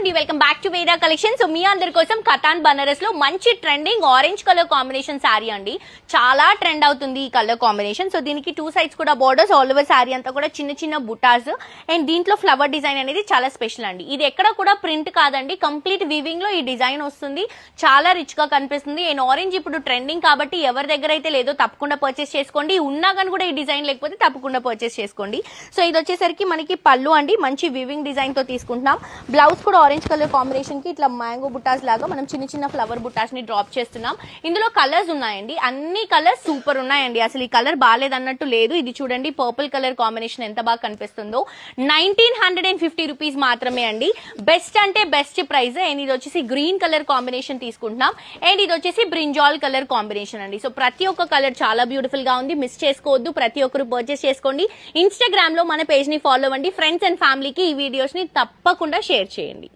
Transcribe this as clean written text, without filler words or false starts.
అండి, welcome back to Veda collection. So మీ అందరి కోసం కతాన్ బనారస్ లో మంచి trending orange colour combination sari అండి. చాలా ట్రెండ్ అవుతుంది ఈ కలర్ కాంబినేషన్. సో దీనికి టూ సైడ్స్ కూడా బోర్డర్స్, ఆల్ ఓవర్ శారీ అంతా కూడా చిన్న చిన్న బుటాస్ అండ్ దీంట్లో ఫ్లవర్ డిజైన్ అనేది చాలా స్పెషల్ అండి. ఇది ఎక్కడ కూడా ప్రింట్ కాదండి, కంప్లీట్ వీవింగ్ లో ఈ డిజైన్ వస్తుంది. చాలా రిచ్ గా కనిపిస్తుంది. అండ్ ఆరెంజ్ ఇప్పుడు ట్రెండింగ్ కాబట్టి ఎవరి దగ్గర అయితే లేదో తప్పకుండా పర్చేస్ చేసుకోండి. ఉన్నా కానీ కూడా ఈ డిజైన్ లేకపోతే తప్పకుండా పర్చేస్ చేసుకోండి. సో ఇది వచ్చేసరికి మనకి పళ్ళు అండి, మంచి వీవింగ్ డిజైన్ తో తీసుకుంటున్నాం. బ్లౌజ్ కూడా ఆరెంజ్ కలర్ కాంబినేషన్ కి ఇట్లా మ్యాంగో బుటాస్ లాగా మనం చిన్న చిన్న ఫ్లవర్ బుటాస్ ని డ్రాప్ చేస్తున్నాం. ఇందులో కలర్స్ ఉన్నాయండి, అన్ని కలర్స్ సూపర్ ఉన్నాయండి. అసలు ఈ కలర్ బాగాలేదన్నట్టు లేదు. ఇది చూడండి పర్పుల్ కలర్ కాంబినేషన్ ఎంత బాగా కనిపిస్తుందో. 1950 రూపీస్ మాత్రమే అండి. బెస్ట్ అంటే బెస్ట్ ప్రైస్. అండ్ ఇది వచ్చేసి గ్రీన్ కలర్ కాంబినేషన్ తీసుకుంటున్నాం. అండ్ ఇది వచ్చేసి బ్రింజాల్ కలర్ కాంబినేషన్ అండి. సో ప్రతి ఒక్క కలర్ చాలా బ్యూటిఫుల్ గా ఉంది, మిస్ చేసుకోవద్దు. ప్రతి ఒక్కరు పర్చేస్ చేసుకోండి. ఇన్స్టాగ్రామ్ లో మన పేజ్ ని ఫాలో అవ్వండి. ఫ్రెండ్స్ అండ్ ఫ్యామిలీకి ఈ వీడియోస్ ని తప్పకుండా షేర్ చేయండి.